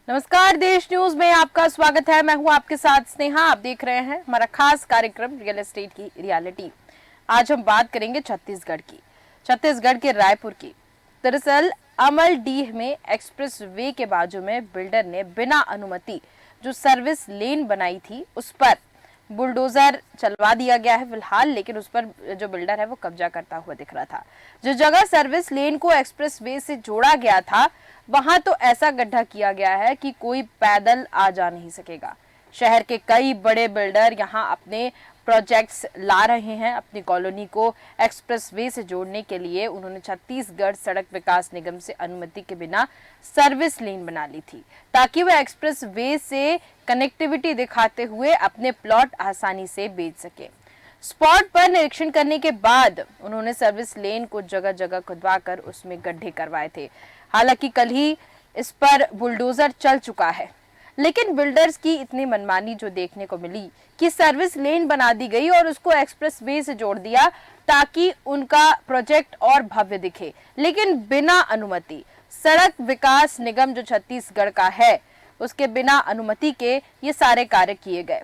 नमस्कार, देश न्यूज में आपका स्वागत है। मैं हूं आपके साथ स्नेहा। आप देख रहे हैं हमारा खास कार्यक्रम रियल एस्टेट की रियलिटी। आज हम बात करेंगे छत्तीसगढ़ की, छत्तीसगढ़ के रायपुर की। दरअसल अमलडीह में एक्सप्रेस वे के बाजू में बिल्डर ने बिना अनुमति जो सर्विस लेन बनाई थी उस पर बुलडोजर चलवा दिया गया है फिलहाल, लेकिन उस पर जो बिल्डर है वो कब्जा करता हुआ दिख रहा था। जिस जगह सर्विस लेन को एक्सप्रेस वे से जोड़ा गया था वहां तो ऐसा गड्ढा किया गया है कि कोई पैदल आ जा नहीं सकेगा। शहर के कई बड़े बिल्डर यहां अपने प्रोजेक्ट्स ला रहे हैं। अपनी कॉलोनी को एक्सप्रेस वे से जोड़ने के लिए उन्होंने छत्तीसगढ़ सड़क विकास निगम से अनुमति के बिना सर्विस लेन बना ली थी, ताकि वह एक्सप्रेस वे से कनेक्टिविटी दिखाते हुए अपने प्लॉट आसानी से बेच सके। स्पॉट पर निरीक्षण करने के बाद उन्होंने सर्विस लेन को जगह जगह खुदवाकर उसमें गड्ढे करवाए थे। हालांकि कल ही इस पर बुलडोजर चल चुका है, लेकिन बिल्डर्स की इतनी मनमानी जो देखने को मिली कि सर्विस लेन बना दी गई और उसको एक्सप्रेस वे से जोड़ दिया ताकि उनका प्रोजेक्ट और भव्य दिखे, लेकिन बिना अनुमति। सड़क विकास निगम जो छत्तीसगढ़ का है उसके बिना अनुमति के ये सारे कार्य किए गए।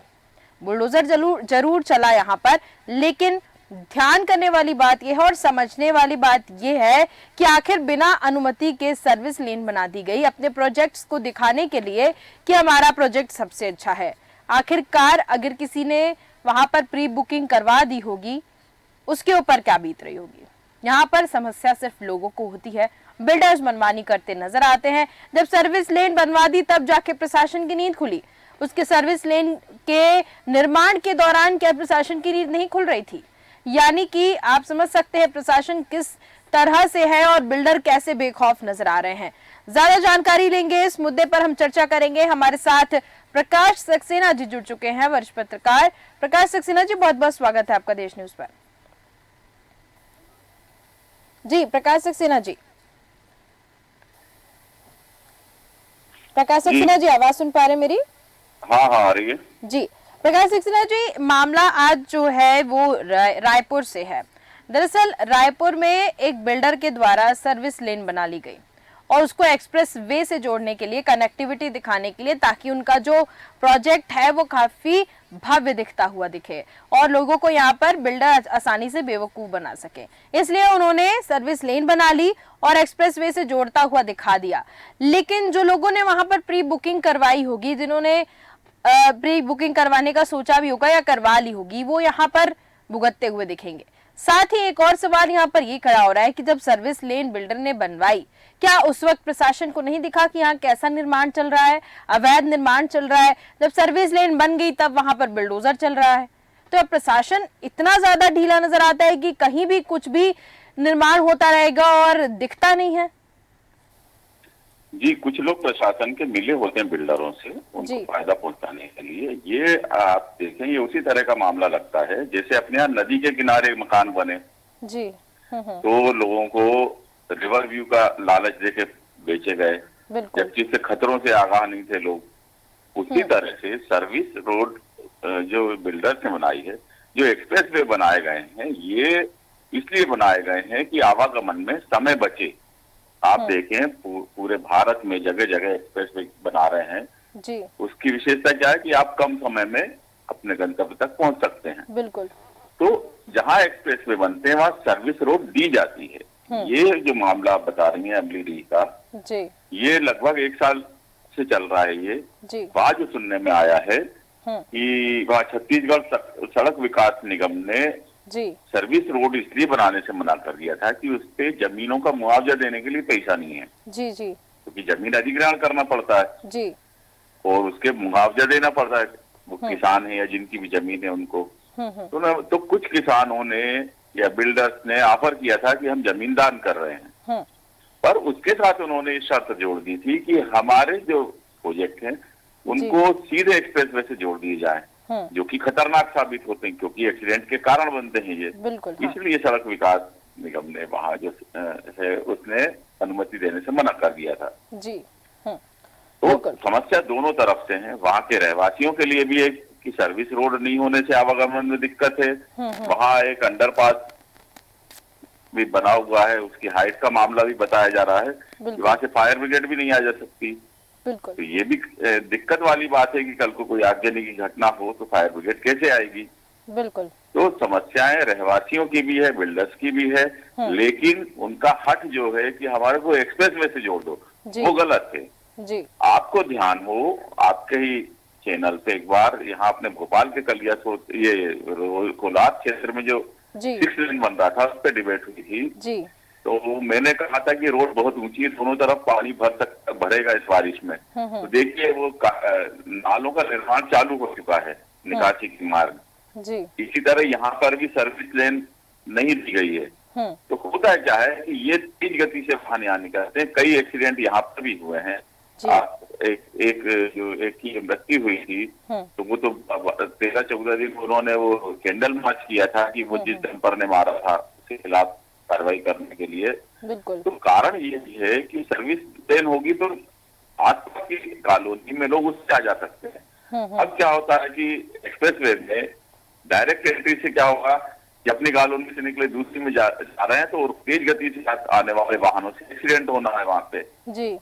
बुलडोजर जरूर चला यहाँ पर, लेकिन ध्यान करने वाली बात यह है और समझने वाली बात यह है कि आखिर बिना अनुमति के सर्विस लेन बना दी गई अपने प्रोजेक्ट्स को दिखाने के लिए कि हमारा प्रोजेक्ट सबसे अच्छा है। आखिरकार अगर किसी ने वहां पर प्री बुकिंग करवा दी होगी उसके ऊपर क्या बीत रही होगी। यहाँ पर समस्या सिर्फ लोगों को होती है, बिल्डर्स मनमानी करते नजर आते हैं। जब सर्विस लेन बनवा दी तब जाके प्रशासन की नींद खुली। उसके सर्विस लेन के निर्माण के दौरान क्या प्रशासन की नींद नहीं खुल रही थी? यानी कि आप समझ सकते हैं प्रशासन किस तरह से है और बिल्डर कैसे बेखौफ नजर आ रहे हैं। ज्यादा जानकारी लेंगे, इस मुद्दे पर हम चर्चा करेंगे। हमारे साथ प्रकाश सक्सेना जी जुड़ चुके हैं, वरिष्ठ पत्रकार। प्रकाश सक्सेना जी, बहुत बहुत स्वागत है आपका देश न्यूज पर। जी प्रकाश सक्सेना जी, प्रकाश सक्सेना जी आवाज सुन पा रहे हैं मेरी? हाँ आ रही है जी। प्रकाश सक्सेना जी, मामला आज जो है वो रायपुर से है। दरअसल रायपुर में एक बिल्डर के द्वारा सर्विस लेन बना ली गई और उसको एक्सप्रेस वे से जोड़ने के लिए, कनेक्टिविटी दिखाने के लिए, ताकि उनका जो प्रोजेक्ट है वो काफी भव्य दिखता हुआ दिखे और लोगों को यहाँ पर बिल्डर आसानी से बेवकूफ बना सके। इसलिए उन्होंने सर्विस लेन बना ली और एक्सप्रेस वे से जोड़ता हुआ दिखा दिया। लेकिन जो लोगों ने वहां पर प्री बुकिंग करवाई होगी, जिन्होंने प्री बुकिंग करवाने का सोचा भी होगा या करवा ली होगी, वो यहाँ पर भुगतते हुए दिखेंगे। साथ ही एक और सवाल यहाँ पर ये खड़ा हो रहा है कि जब सर्विस लेन बिल्डर ने बनवाई, क्या उस वक्त प्रशासन को नहीं दिखा कि यहाँ कैसा निर्माण चल रहा है, अवैध निर्माण चल रहा है? जब सर्विस लेन बन गई तब वहां पर बुलडोजर चल रहा है। तो अब प्रशासन इतना ज्यादा ढीला नजर आता है कि कहीं भी कुछ भी निर्माण होता रहेगा और दिखता नहीं है। जी, कुछ लोग प्रशासन के मिले होते हैं बिल्डरों से उनको फायदा पहुंचाने के लिए। ये आप देखें, ये उसी तरह का मामला लगता है जैसे अपने यहाँ नदी के किनारे मकान बने जी। तो लोगों को रिवर व्यू का लालच देके बेचे गए, जबकि इससे खतरों से आगाह नहीं थे लोग। उसी तरह से सर्विस रोड जो बिल्डर ने बनाई है, जो एक्सप्रेस वे बनाए गए हैं, ये इसलिए बनाए गए हैं कि आवागमन में समय बचे। आप देखें पूरे भारत में जगह जगह एक्सप्रेस वे बना रहे हैं जी। उसकी विशेषता क्या है कि आप कम समय में अपने गंतव्य तक पहुंच सकते हैं। बिल्कुल। तो जहां एक्सप्रेस वे बनते हैं वहां सर्विस रोड दी जाती है। ये जो मामला आप बता रही हैं अमलीडीह का जी, ये लगभग 1 साल से चल रहा है। ये जी, वहां जो सुनने में आया है कि वहां छत्तीसगढ़ सड़क विकास निगम ने जी सर्विस रोड इसलिए बनाने से मना कर दिया था कि उस पे जमीनों का मुआवजा देने के लिए पैसा नहीं है जी जी, क्योंकि जमीन अधिग्रहण करना पड़ता है जी और उसके मुआवजा देना पड़ता है। वो किसान है या जिनकी भी जमीन है उनको। तो कुछ किसानों ने या बिल्डर्स ने ऑफर किया था कि हम जमीन दान कर रहे हैं, पर उसके साथ उन्होंने इस शर्त जोड़ दी थी कि हमारे जो प्रोजेक्ट हैं उनको सीधे एक्सप्रेस वे से जोड़ दिए जाए, जो कि खतरनाक साबित होते हैं क्योंकि एक्सीडेंट के कारण बनते हैं ये। बिल्कुल। इसलिए सड़क विकास निगम ने वहां जो है उसने अनुमति देने से मना कर दिया था जी। तो समस्या दोनों तरफ से है। वहां के रहवासियों के लिए भी एक कि सर्विस रोड नहीं होने से आवागमन में दिक्कत है। वहां एक अंडरपास भी बना हुआ है, उसकी हाइट का मामला भी बताया जा रहा है। वहां से फायर ब्रिगेड भी नहीं आ जा सकती बिल्कुल। तो ये भी दिक्कत वाली बात है कि कल को कोई आगजनी की घटना हो तो फायर ब्रिगेड कैसे आएगी। बिल्कुल। तो समस्याएं रहवासियों की भी है, बिल्डर्स की भी है, लेकिन उनका हट जो है कि हमारे को एक्सप्रेस वे से जोड़ दो, वो गलत है जी। आपको ध्यान हो, आपके ही चैनल पे एक बार यहाँ अपने भोपाल के कलियासोत ये कोलार क्षेत्र में जो 6 लेन बन रहा था उस पर डिबेट हुई थी जी। तो मैंने कहा था कि रोड बहुत ऊंची है, दोनों तरफ पानी भरेगा इस बारिश में। तो देखिए वो नालों का निर्माण चालू हो चुका है, निकासी की मार्ग जी। इसी तरह यहाँ पर भी सर्विस लेन नहीं दी गई है। तो होता है क्या है कि ये तेज गति से वाहन यहाँ निकलते हैं, कई एक्सीडेंट यहाँ पर भी हुए हैं। एक की मृत्यु हुई थी तो वो तो 13-14 दिन उन्होंने वो कैंडल मार्च किया था कि वो जिस डंपर ने मारा था उसके खिलाफ कार्रवाई करने के लिए। तो कारण ये भी है कि सर्विस लेन होगी तो आसपास की कॉलोनी में लोग उससे आ जा सकते हैं। अब क्या होता है कि एक्सप्रेस वे में डायरेक्ट एंट्री से क्या होगा कि अपनी कॉलोनी से निकले दूसरी में जा रहे हैं तो तेज गति से आने वाले वाहनों से एक्सीडेंट होना है वहां पे जी।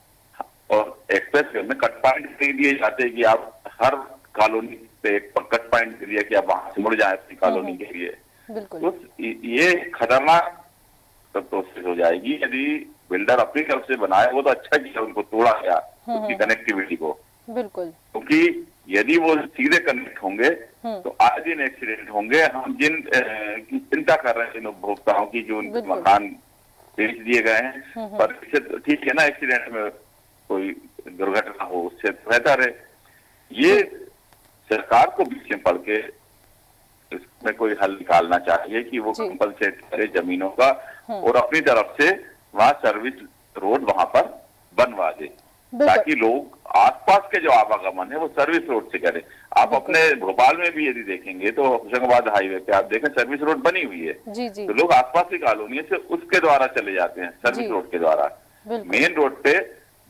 और एक्सप्रेस वे में कट पॉइंट दे दिए जाते हैं कि आप हर कॉलोनी पे एक कट पॉइंट दे दिया कि आप वहां से मुड़ जाए अपनी कॉलोनी के लिए। तो ये खतरनाक प्रोसेस हो जाएगी यदि बिल्डर अपनी तरफ से बनाए। वो तो अच्छा किया उनको तोड़ा गया उसकी कनेक्टिविटी को, बिल्कुल, क्योंकि यदि वो सीधे कनेक्ट होंगे तो आए दिन एक्सीडेंट होंगे। हम जिन की चिंता कर रहे हैं जिन उपभोक्ताओं की जो उनके मकान बेच दिए गए हैं, पर इससे ठीक है ना, एक्सीडेंट में कोई दुर्घटना हो उससे बेहतर है। ये सरकार को बीच में पड़ के इसमें कोई हल निकालना चाहिए कि वो कंपलसेट करे जमीनों का और अपनी तरफ से वहाँ सर्विस रोड वहां पर बनवा दे ताकि लोग आसपास के जो आवागमन है वो सर्विस रोड से करें। आप अपने भोपाल में भी यदि देखेंगे तो होशंगाबाद हाईवे पे आप देखें सर्विस रोड बनी हुई है जी। तो लोग आसपास की कॉलोनी से उसके द्वारा चले जाते हैं, सर्विस रोड के द्वारा। मेन रोड पे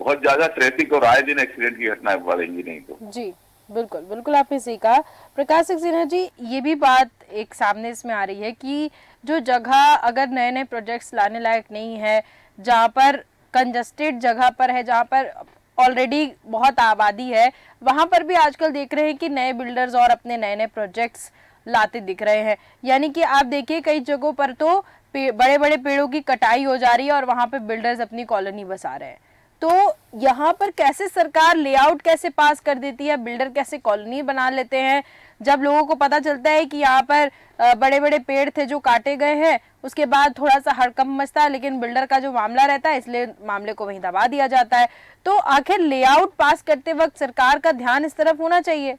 बहुत ज्यादा ट्रैफिक और आए दिन एक्सीडेंट की घटनाएं बढ़ेंगी नहीं तो जी। बिल्कुल बिल्कुल आपने सही कहा। प्रकाश सिन्हा जी, ये भी बात एक सामने इसमें आ रही है कि जो जगह अगर नए नए प्रोजेक्ट्स लाने लायक नहीं है, जहाँ पर कंजस्टेड जगह पर है, जहाँ पर ऑलरेडी बहुत आबादी है, वहाँ पर भी आजकल देख रहे हैं कि नए बिल्डर्स और अपने नए नए प्रोजेक्ट्स लाते दिख रहे हैं। यानी कि आप देखिए कई जगहों पर तो बड़े बड़े पेड़ों की कटाई हो जा रही है और वहाँ पे बिल्डर्स अपनी कॉलोनी बसा रहे हैं। तो यहाँ पर कैसे सरकार लेआउट कैसे पास कर देती है, बिल्डर कैसे कॉलोनी बना लेते हैं, जब लोगों को पता चलता है कि यहाँ पर बड़े बड़े पेड़ थे जो काटे गए हैं, उसके बाद थोड़ा सा हड़कंप मचता है, लेकिन बिल्डर का जो मामला रहता है इसलिए मामले को वहीं दबा दिया जाता है। तो आखिर लेआउट पास करते वक्त सरकार का ध्यान इस तरफ होना चाहिए।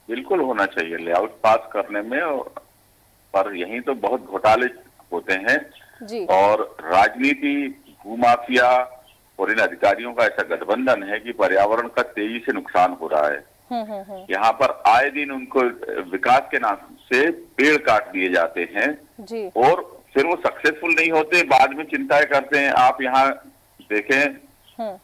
बिल्कुल होना चाहिए लेआउट पास करने में, पर यही तो बहुत घोटाले होते हैं जी। और राजनीति, भूमाफिया और इन अधिकारियों का ऐसा गठबंधन है कि पर्यावरण का तेजी से नुकसान हो रहा है। यहाँ पर आए दिन उनको विकास के नाम से पेड़ काट दिए जाते हैं जी। और फिर वो सक्सेसफुल नहीं होते, बाद में चिंताएं करते हैं। आप यहाँ देखें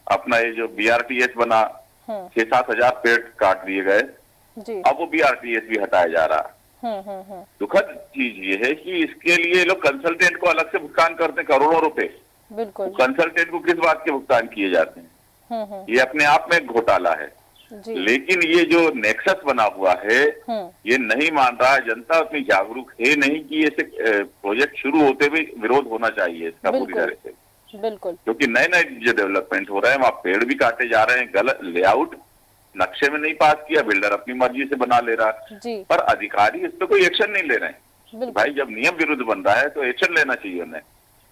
अपना ये जो BRTS बना, 6-7 हजार पेड़ काट दिए गए, अब वो BRTS भी हटाया जा रहा। दुखद चीज ये है कि इसके लिए लोग कंसल्टेंट को अलग से भुगतान करते हैं करोड़ों रुपए। बिल्कुल, कंसल्टेंट को किस बात के भुगतान किए जाते हैं? ये अपने आप में एक घोटाला है जी। लेकिन ये जो नेक्सस बना हुआ है ये नहीं मान रहा है, जनता उतनी जागरूक है नहीं कि ऐसे प्रोजेक्ट शुरू होते हुए विरोध होना चाहिए इसका पूरी तरह से। बिल्कुल, क्योंकि नए नए जो डेवलपमेंट हो रहे हैं वहाँ पेड़ भी काटे जा रहे हैं, गलत लेआउट नक्शे में नहीं पास किया, बिल्डर अपनी मर्जी से बना ले रहा जी। पर अधिकारी इस पर कोई एक्शन नहीं ले रहे हैं। भाई जब नियम विरुद्ध बन रहा है तो एक्शन लेना चाहिए उन्हें।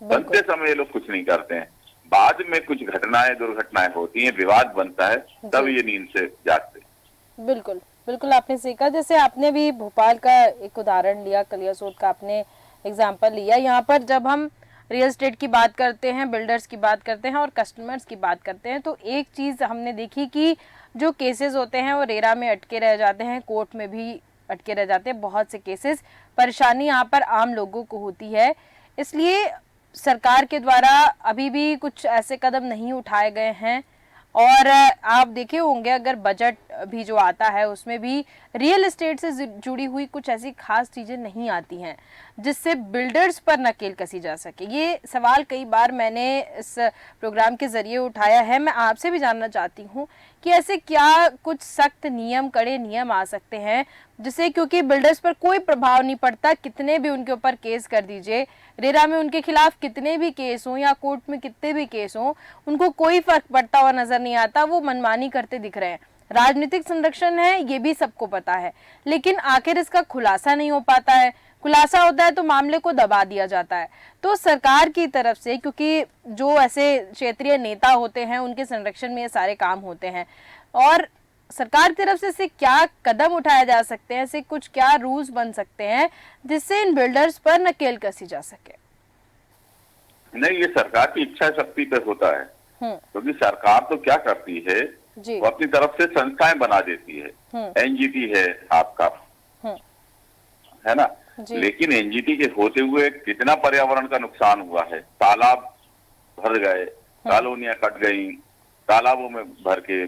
बनते समय ये लोग कुछ नहीं करते हैं, बाद में कुछ घटनाएं दुर्घटनाएं होती हैं, विवाद बनता है, तब ये नींद से जागते। बिल्कुल बिल्कुल आपने सीखा। जैसे आपने भी भोपाल का एक उदाहरण लिया, कलियासोत का आपने एग्जाम्पल लिया। यहाँ पर जब हम रियल एस्टेट की बात करते हैं, बिल्डर्स की बात करते हैं और कस्टमर्स की बात करते हैं, तो एक चीज हमने देखी कि जो केसेस होते हैं वो रेरा में अटके रह जाते हैं, कोर्ट में भी अटके रह जाते हैं। बहुत से केसेस, परेशानी यहाँ पर आम लोगों को होती है। इसलिए सरकार के द्वारा अभी भी कुछ ऐसे कदम नहीं उठाए गए हैं। और आप देखे होंगे अगर बजट भी जो आता है उसमें भी रियल एस्टेट से जुड़ी हुई कुछ ऐसी खास चीजें नहीं आती हैं जिससे बिल्डर्स पर नकेल कसी जा सके। ये सवाल कई बार मैंने इस प्रोग्राम के जरिए उठाया है। मैं आपसे भी जानना चाहती हूँ कि ऐसे क्या कुछ सख्त नियम, कड़े नियम आ सकते हैं जिससे, क्योंकि बिल्डर्स पर कोई प्रभाव नहीं पड़ता, कितने भी उनके ऊपर केस कर दीजिए, रेरा में उनके खिलाफ कितने भी केस हों या कोर्ट में कितने भी केस हों, उनको कोई फर्क पड़ता हुआ नजर नहीं आता, वो मनमानी करते दिख रहे हैं। राजनीतिक संरक्षण है ये भी सबको पता है, लेकिन आखिर इसका खुलासा नहीं हो पाता है। खुलासा होता है तो मामले को दबा दिया जाता है। तो सरकार की तरफ से, क्योंकि जो ऐसे क्षेत्रीय नेता होते हैं उनके संरक्षण में ये सारे काम होते हैं, और सरकार की तरफ से इससे क्या कदम उठाए जा सकते हैं, ऐसे कुछ क्या रूल्स बन सकते हैं जिससे इन बिल्डर्स पर नकेल कसी जा सके? नहीं, ये सरकार की इच्छा शक्ति पे होता है, क्योंकि सरकार तो क्या करती है, वो अपनी तरफ से संस्थाएं बना देती है। एनजीटी है आपका, है ना, लेकिन एनजीटी के होते हुए कितना पर्यावरण का नुकसान हुआ है। तालाब भर गए, कॉलोनियां कट गई, तालाबों में भर के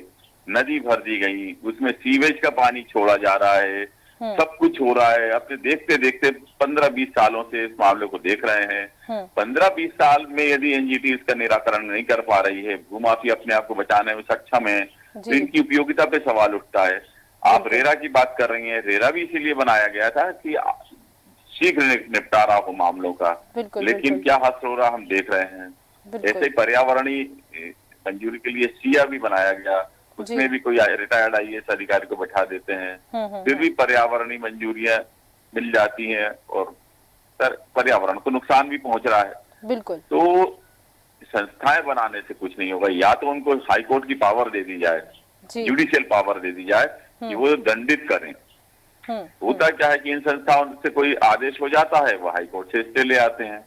नदी भर दी गई, उसमें सीवेज का पानी छोड़ा जा रहा है, सब कुछ हो रहा है। अपने देखते देखते 15-20 सालों से इस मामले को देख रहे हैं। 15-20 साल में यदि एनजीटी इसका निराकरण नहीं कर पा रही है, भूमाफिया अपने आप को बचाने में सक्षम है, तो इनकी उपयोगिता पे सवाल उठता है। आप रेरा की बात कर रही हैं, रेरा भी इसीलिए बनाया गया था कि शीघ्र निपटारा हो मामलों का, लेकिन क्या हासिल हो रहा हम देख रहे हैं। ऐसे पर्यावरणीय मंजूरी के लिए सिया भी बनाया गया, उसमें भी कोई रिटायर्ड आईएएस अधिकारी को बैठा देते हैं, फिर भी पर्यावरणीय मंजूरियां मिल जाती हैं और पर्यावरण को नुकसान भी पहुंच रहा है। बिल्कुल। तो संस्थाएं बनाने से कुछ नहीं होगा, या तो उनको हाईकोर्ट की पावर दे दी जाए, जुडिशियल पावर दे दी जाए कि वो दंडित करें। होता क्या है कि इन संस्थाओं से कोई आदेश हो जाता है, वो हाईकोर्ट से स्टे ले आते हैं,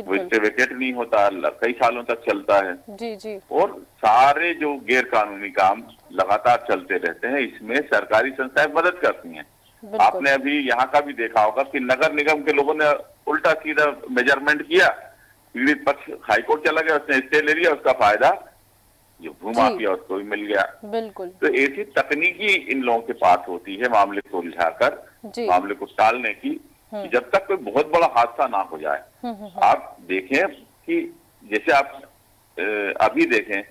वो स्टे वेकेट नहीं होता, कई सालों तक चलता है। जी। और सारे जो गैर कानूनी काम लगातार चलते रहते हैं, इसमें सरकारी संस्थाएं मदद करती हैं। आपने अभी यहाँ का भी देखा होगा कि नगर निगम के लोगों ने उल्टा सीधा मेजरमेंट किया, पीड़ित पक्ष हाईकोर्ट चला गया, उसने स्टे ले लिया, उसका फायदा जो भूमाफिया उसको भी मिल गया। बिल्कुल। तो ऐसी तकनीकी इन लोगों के पास होती है मामले को उलझाकर, मामले को टालने की, जब तक कोई बहुत बड़ा हादसा ना हो जाए। आप देखें कि जैसे आप अभी देखें,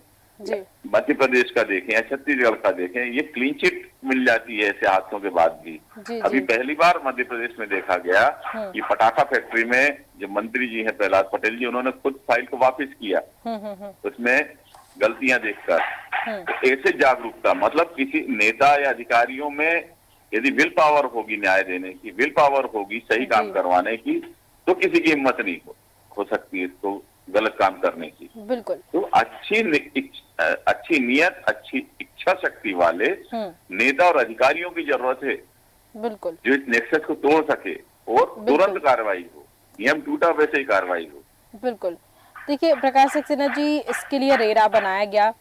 मध्य प्रदेश का देखें या छत्तीसगढ़ का देखें, ये क्लीन चिट मिल जाती है ऐसे हादसों के बाद भी। अभी पहली बार मध्य प्रदेश में देखा गया कि पटाखा फैक्ट्री में जो मंत्री जी हैं प्रहलाद पटेल जी, उन्होंने खुद फाइल को वापस किया उसमें गलतियां देखकर। तो ऐसे जागरूकता, मतलब किसी नेता या अधिकारियों में यदि विल पावर होगी, न्याय देने की विल पावर होगी, सही काम करवाने की, तो किसी की हिम्मत नहीं हो सकती है इसको गलत काम करने की। बिल्कुल। तो अच्छी नियत, अच्छी इच्छा शक्ति वाले नेता और अधिकारियों की जरूरत है, बिल्कुल, जो इस नेक्सस को तोड़ सके और तुरंत कार्रवाई हो, नियम टूटा वैसे ही कार्रवाई हो। बिल्कुल। देखिए प्रकाश सक्सेना जी, इसके लिए रेरा बनाया गया,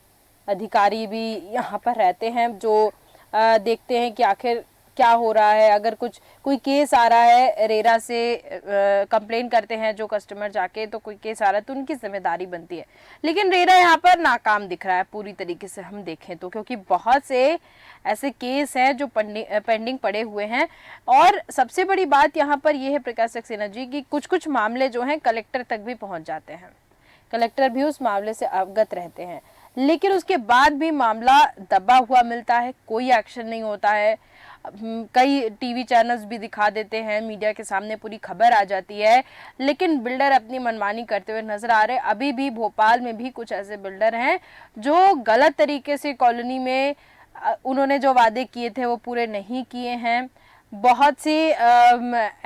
अधिकारी भी यहाँ पर रहते हैं जो देखते हैं कि आखिर क्या हो रहा है। अगर कोई केस आ रहा है, रेरा से कंप्लेन करते हैं जो कस्टमर जाके, तो कोई केस आ रहा है तो उनकी जिम्मेदारी बनती है। लेकिन रेरा यहाँ पर नाकाम दिख रहा है पूरी तरीके से हम देखें तो, क्योंकि बहुत से ऐसे केस हैं जो पेंडिंग पड़े हुए हैं। और सबसे बड़ी बात यहाँ पर यह है प्रकाश सक्सेना जी कि कुछ मामले जो हैं कलेक्टर तक भी पहुँच जाते हैं, कलेक्टर भी उस मामले से अवगत रहते हैं, लेकिन उसके बाद भी मामला दबा हुआ मिलता है, कोई एक्शन नहीं होता है। कई टीवी चैनल्स भी दिखा देते हैं, मीडिया के सामने पूरी खबर आ जाती है, लेकिन बिल्डर अपनी मनमानी करते हुए नजर आ रहे हैं। अभी भी भोपाल में भी कुछ ऐसे बिल्डर हैं जो गलत तरीके से कॉलोनी में उन्होंने जो वादे किए थे वो पूरे नहीं किए हैं। बहुत सी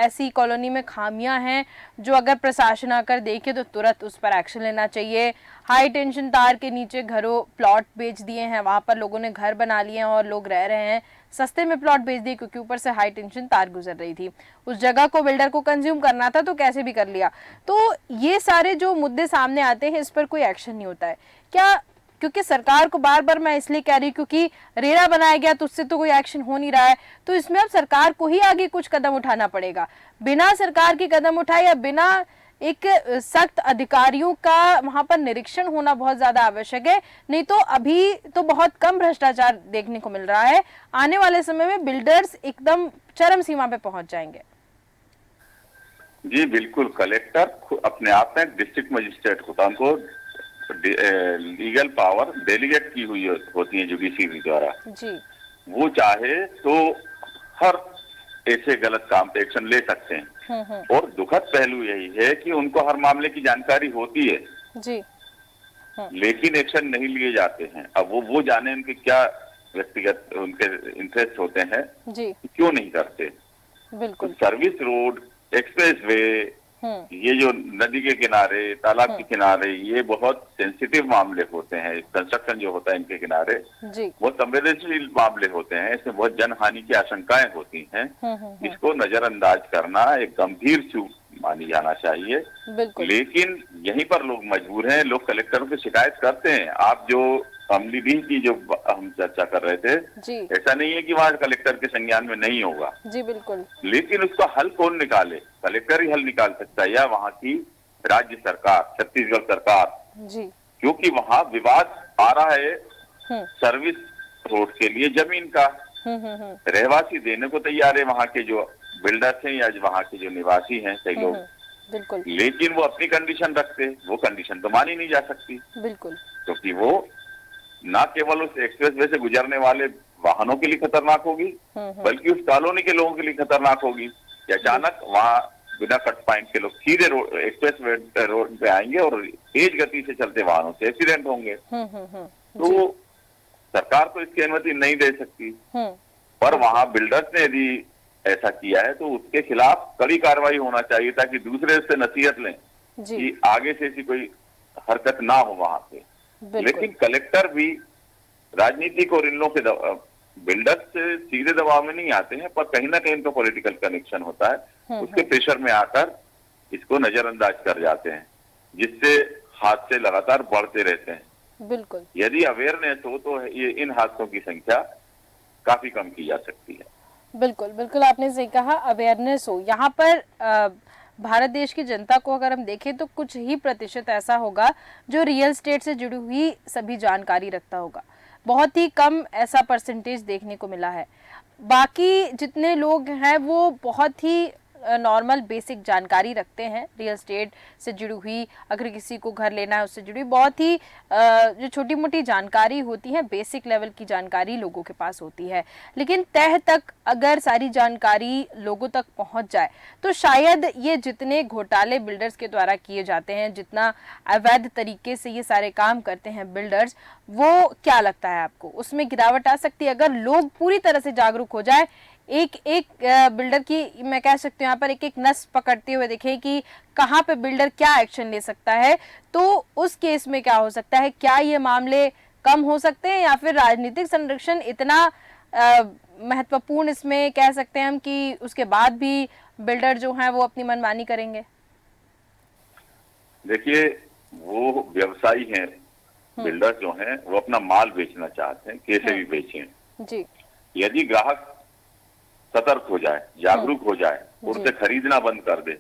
ऐसी कॉलोनी में खामियां हैं जो अगर प्रशासन आकर देखे तो तुरंत उस पर एक्शन लेना चाहिए। हाई टेंशन तार के नीचे घरों प्लॉट बेच दिए हैं, वहां पर लोगों ने घर बना लिए हैं और लोग रह रहे हैं, सस्ते में प्लॉट बेच दिए क्योंकि ऊपर से हाई टेंशन तार गुजर रही थी। उस जगह को बिल्डर को कंज्यूम करना था तो कैसे भी कर लिया। तो ये सारे जो मुद्दे सामने आते हैं इस पर कोई एक्शन नहीं होता है क्या? क्योंकि सरकार को बार बार मैं इसलिए कह रही हूँ क्योंकि रेरा बनाया गया तो उससे तो कोई एक्शन हो नहीं रहा है, तो इसमें अब सरकार को ही आगे कुछ कदम उठाना पड़ेगा। बिना सरकार की कदम उठाए या बिना एक सख्त अधिकारियों का वहां पर निरीक्षण होना बहुत ज्यादा आवश्यक है, नहीं तो अभी तो बहुत कम भ्रष्टाचार देखने को मिल रहा है। आने वाले समय में बिल्डर्स एकदम चरम सीमा पे पहुंच जाएंगे। जी बिल्कुल, कलेक्टर अपने आप में डिस्ट्रिक्ट मजिस्ट्रेट होता है, उनको लीगल पावर डेलीगेट की हुई होती है जुडिशरी द्वारा जी। वो चाहे तो हर ऐसे गलत काम पे एक्शन ले सकते हैं। और दुखद पहलू यही है कि उनको हर मामले की जानकारी होती है जी। लेकिन एक्शन नहीं लिए जाते हैं। अब वो जाने उनके क्या व्यक्तिगत उनके इंटरेस्ट होते हैं जी। क्यों नहीं करते। बिल्कुल। तो सर्विस रोड, एक्सप्रेस वे, ये जो नदी के किनारे, तालाब के किनारे, ये बहुत सेंसिटिव मामले होते हैं। कंस्ट्रक्शन जो होता है इनके किनारे जी। बहुत संवेदनशील मामले होते हैं, इसमें बहुत जनहानि की आशंकाएं होती हैं। इसको नजरअंदाज करना एक गंभीर चूक मानी जाना चाहिए। लेकिन यहीं पर लोग मजबूर हैं, लोग कलेक्टरों की शिकायत करते हैं। आप जो अमली डी की जो हम चर्चा कर रहे थे जी। ऐसा नहीं है कि वहाँ कलेक्टर के संज्ञान में नहीं होगा जी बिल्कुल, लेकिन उसका हल कौन निकाले? कलेक्टर ही हल निकाल सकता है या वहाँ की राज्य सरकार, छत्तीसगढ़ सरकार जी। क्योंकि वहाँ विवाद आ रहा है सर्विस रोड के लिए जमीन का। रहवासी देने को तैयार है, वहाँ के जो बिल्डर्स हैं या वहाँ के जो निवासी हैं कई लोग, बिल्कुल। लेकिन वो अपनी कंडीशन रखते, वो कंडीशन तो मानी नहीं जा सकती। बिल्कुल। क्योंकि वो न केवल उस एक्सप्रेस वे से गुजरने वाले वाहनों के लिए खतरनाक होगी बल्कि उस कॉलोनी के लोगों के लिए खतरनाक होगी। अचानक वहाँ बिना कट पॉइंट के लोग सीधे एक्सप्रेस वे रोड पे आएंगे और तेज गति से चलते वाहनों से एक्सीडेंट होंगे। तो सरकार तो इसकी अनुमति नहीं दे सकती, पर वहाँ बिल्डर्स ने यदि ऐसा किया है तो उसके खिलाफ कड़ी कार्रवाई होना चाहिए ताकि दूसरे से नसीहत लें कि आगे से ऐसी कोई हरकत ना हो वहां पे। लेकिन कलेक्टर भी राजनीतिक और इन लोगों के बिल्डर्स से सीधे दबाव में नहीं आते हैं, पर कहीं ना कहीं इनका पॉलिटिकल कनेक्शन होता है, उसके प्रेशर में आकर इसको नजरअंदाज कर जाते हैं, जिससे हादसे लगातार बढ़ते रहते हैं। बिल्कुल। यदि अवेयरनेस हो तो ये इन हादसों की संख्या काफी कम की जा सकती है। बिल्कुल बिल्कुल, आपने सही कहा, अवेयरनेस हो। यहाँ पर भारत देश की जनता को अगर हम देखें तो कुछ ही प्रतिशत ऐसा होगा जो रियल एस्टेट से जुड़ी हुई सभी जानकारी रखता होगा। बहुत ही कम ऐसा परसेंटेज देखने को मिला है। बाकी जितने लोग हैं वो बहुत ही नॉर्मल बेसिक जानकारी रखते हैं रियल एस्टेट से जुड़ी हुई। अगर किसी को घर लेना है उससे जुड़ी बहुत ही जो छोटी मोटी जानकारी होती है, बेसिक लेवल की जानकारी लोगों के पास होती है। लेकिन तह तक अगर सारी जानकारी लोगों तक पहुंच जाए तो शायद ये जितने घोटाले बिल्डर्स के द्वारा किए जाते हैं, जितना अवैध तरीके से ये सारे काम करते हैं बिल्डर्स, वो क्या लगता है आपको उसमें गिरावट आ सकती है अगर लोग पूरी तरह से जागरूक हो जाए? एक एक बिल्डर की मैं कह सकती हूँ यहाँ पर एक एक नस पकड़ते हुए देखें कि कहाँ पे बिल्डर क्या एक्शन ले सकता है, तो उस केस में क्या हो सकता है? क्या ये मामले कम हो सकते हैं या फिर राजनीतिक संरक्षण इतना महत्वपूर्ण इसमें कह सकते हैं हम कि उसके बाद भी बिल्डर जो हैं वो अपनी मनमानी करेंगे? देखिए, वो व्यवसायी हैं, बिल्डर जो हैं वो अपना माल बेचना चाहते हैं, कैसे भी बेचें जी। यदि ग्राहक सतर्क हो जाए, जागरूक हो जाए, उनसे खरीदना बंद कर दे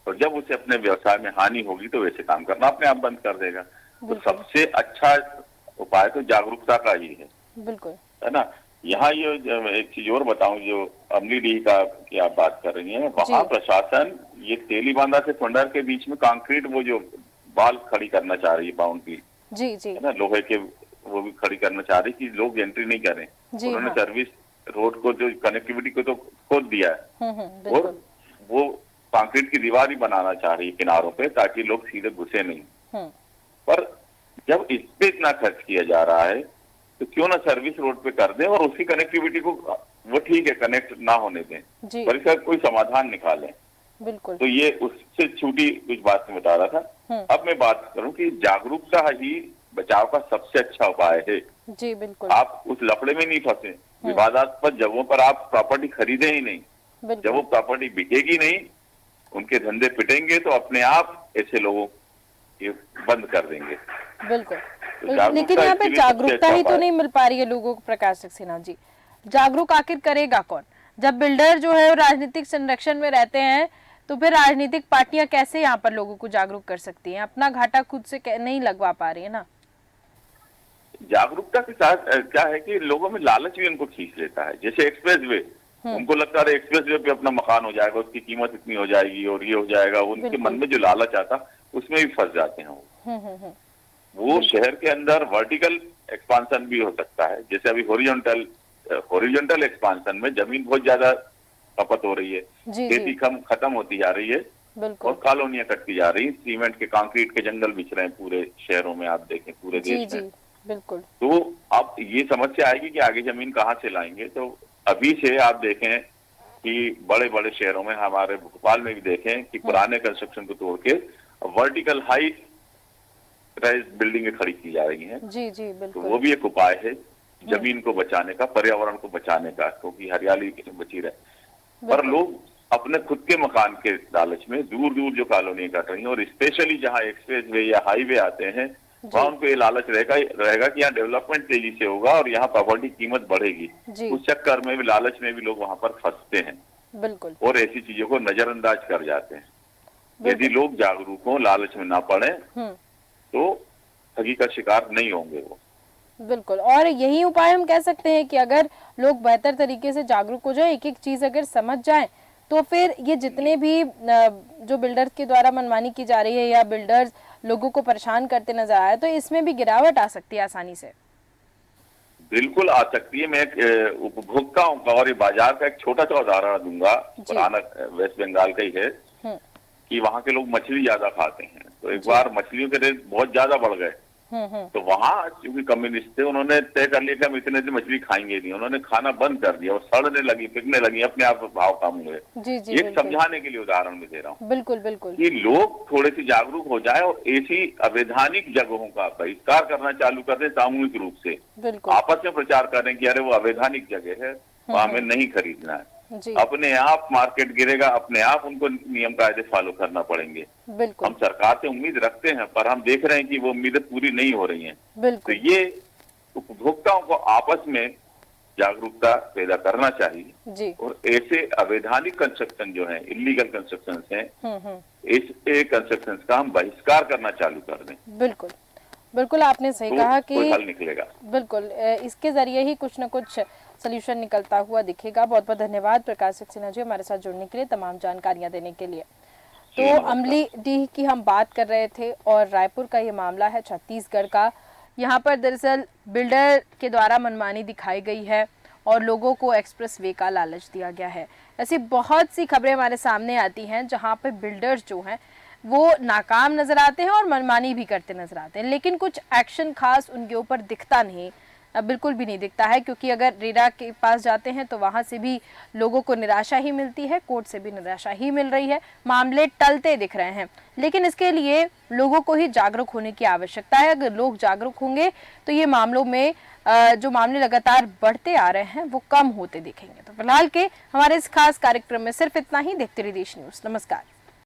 और जब उसे अपने व्यवसाय में हानि होगी तो वैसे काम करना अपने आप बंद कर देगा। तो सबसे अच्छा उपाय तो जागरूकता का ही है। बिल्कुल, है ना। यहाँ ये एक चीज और बताऊं, जो अमली डी का की आप बात कर रही हैं, वहाँ प्रशासन ये तेलीबांधा से फंडर के बीच में कंक्रीट वो जो बाल खड़ी करना चाह रही है, बाउंड्री जी जी, है ना, लोहे के वो भी खड़ी करना चाह रही कि लोग एंट्री नहीं करें। उन्होंने सर्विस रोड को जो कनेक्टिविटी को तो खोद दिया है और वो कंक्रीट की दीवार ही बनाना चाह रही है किनारों पे ताकि लोग सीधे घुसे नहीं। पर जब इस पे इतना खर्च किया जा रहा है तो क्यों ना सर्विस रोड पे कर दें और उसी कनेक्टिविटी को वो ठीक है कनेक्ट ना होने दें, पर इसका कोई समाधान निकालें। बिल्कुल। तो ये उससे छूटी कुछ बात मैं बता रहा था। अब मैं बात करूं कि जागरूकता ही बचाव का सबसे अच्छा उपाय है जी। बिल्कुल, आप उस लफड़े में नहीं फंसे, विवादास्पद जगहों पर आप प्रॉपर्टी खरीदे ही नहीं। जब वो प्रॉपर्टी बिकेगी नहीं, उनके धंधे पिटेंगे तो अपने आप ऐसे लोगों ये बंद कर देंगे। बिल्कुल, तो लेकिन यहाँ पे जागरूकता ही तो नहीं मिल पा रही है लोगों को। प्रकाश सक्सेना जी, जागरूक आखिर करेगा कौन? जब बिल्डर जो है राजनीतिक संरक्षण में रहते हैं तो फिर राजनीतिक पार्टियां कैसे यहाँ पर लोगों को जागरूक कर सकती हैं? अपना घाटा खुद से नहीं लगवा पा रही है ना। जागरूकता के साथ क्या है कि लोगों में लालच भी उनको खींच लेता है। जैसे एक्सप्रेस वे, उनको लगता है एक्सप्रेस वे पे अपना मकान हो जाएगा, उसकी कीमत इतनी हो जाएगी और ये हो जाएगा, उनके मन में जो लालच आता उसमें भी फंस जाते हैं वो शहर के अंदर वर्टिकल एक्सपांसन भी हो सकता है। जैसे अभी हॉरिजॉन्टल एक्सपांसन में जमीन बहुत ज्यादा खपत हो रही है, खेती खत्म होती जा रही है और कॉलोनियां कटती जा रही, सीमेंट के कंक्रीट के जंगल बिछ रहे हैं पूरे शहरों में, आप देखें पूरे देश में। बिल्कुल। तो अब ये समस्या आएगी कि आगे जमीन कहाँ से लाएंगे। तो अभी से आप देखें कि बड़े बड़े शहरों में, हमारे भोपाल में भी देखें कि पुराने कंस्ट्रक्शन को तोड़ के वर्टिकल हाई राइज बिल्डिंगें खड़ी की जा रही हैं। जी जी बिल्कुल। तो वो भी एक उपाय है जमीन को बचाने का, पर्यावरण को बचाने का, क्योंकि हरियाली बची रहे। पर लोग अपने खुद के मकान के लालच में दूर दूर जो कॉलोनी कट रही है, और स्पेशली जहाँ एक्सप्रेस वे या हाईवे आते हैं, वहाँ उनको ये लालच रहेगा कि यहाँ डेवलपमेंट तेजी से होगा और यहाँ प्रॉपर्टी कीमत बढ़ेगी। उस चक्कर में भी, लालच में भी लोग वहाँ पर फंसते हैं। बिल्कुल। और ऐसी चीजों को नजरअंदाज कर जाते हैं। यदि लोग जागरूक हों, लालच में ना पड़े, तो ठगी का शिकार नहीं होंगे वो। बिल्कुल। और यही उपाय हम कह सकते हैं कि अगर लोग बेहतर तरीके से जागरूक हो जाए, एक एक चीज अगर समझ जाएं, तो फिर ये जितने भी जो बिल्डर्स के द्वारा मनमानी की जा रही है या बिल्डर्स लोगों को परेशान करते नजर आए, तो इसमें भी गिरावट आ सकती है आसानी से। बिल्कुल आ सकती है। मैं उपभोक्ताओं का और ये बाजार का एक छोटा सा उदाहरण दूंगा, पुराना वेस्ट बंगाल का ही है कि वहाँ के लोग मछली ज्यादा खाते हैं। तो एक बार मछलियों के रेट बहुत ज्यादा बढ़ गए, तो वहाँ क्योंकि कम्युनिस्ट थे, उन्होंने तय कर लिया कि हम इतने दिन मछली खाएंगे नहीं। उन्होंने खाना बंद कर दिया और सड़ने लगी, बिकने लगी, अपने आप भाव कम हुए। ये समझाने के लिए उदाहरण में दे रहा हूँ। बिल्कुल बिल्कुल। कि लोग थोड़े से जागरूक हो जाए और ऐसी अवैधानिक जगहों का बहिष्कार करना चालू कर दें सामूहिक रूप से। आपस में प्रचार करें कि अरे वो अवैधानिक जगह है, वहां हमें नहीं खरीदना है। अपने आप मार्केट गिरेगा, अपने आप उनको नियम कायदे फॉलो करना पड़ेंगे। हम सरकार से उम्मीद रखते हैं, पर हम देख रहे हैं कि वो उम्मीदें पूरी नहीं हो रही हैं। तो ये उपभोक्ताओं को आपस में जागरूकता पैदा करना चाहिए और ऐसे अवैधानिक कंस्ट्रक्शन जो है, इलीगल कंस्ट्रक्शन हैं, ऐसे कंस्ट्रक्शन का हम बहिष्कार करना चालू कर दें। बिल्कुल बिल्कुल, आपने सही कहा कि कोई हल निकलेगा। बिल्कुल, इसके जरिए ही कुछ न कुछ सोल्यूशन निकलता हुआ दिखेगा। बहुत बहुत धन्यवाद प्रकाश सक्सेना जी हमारे साथ जुड़ने के लिए, तमाम जानकारियां देने के लिए। तो अमलीडीह की हम बात कर रहे थे और रायपुर का ये मामला है छत्तीसगढ़ का। यहाँ पर दरअसल बिल्डर के द्वारा मनमानी दिखाई गई है और लोगों को एक्सप्रेस वे का लालच दिया गया है। ऐसी बहुत सी खबरें हमारे सामने आती हैं जहाँ पे बिल्डर्स जो हैं वो नाकाम नजर आते हैं और मनमानी भी करते नजर आते हैं, लेकिन कुछ एक्शन खास उनके ऊपर दिखता नहीं, बिल्कुल भी नहीं दिखता है। क्योंकि अगर रेरा के पास जाते हैं तो वहां से भी लोगों को निराशा ही मिलती है, कोर्ट से भी निराशा ही मिल रही है, मामले टलते दिख रहे हैं। लेकिन इसके लिए लोगों को ही जागरूक होने की आवश्यकता है। अगर लोग जागरूक होंगे तो ये मामलों में जो मामले लगातार बढ़ते आ रहे हैं वो कम होते दिखेंगे। तो फिलहाल के हमारे इस खास कार्यक्रम में सिर्फ इतना ही। देखते रहिए देश न्यूज़। नमस्कार।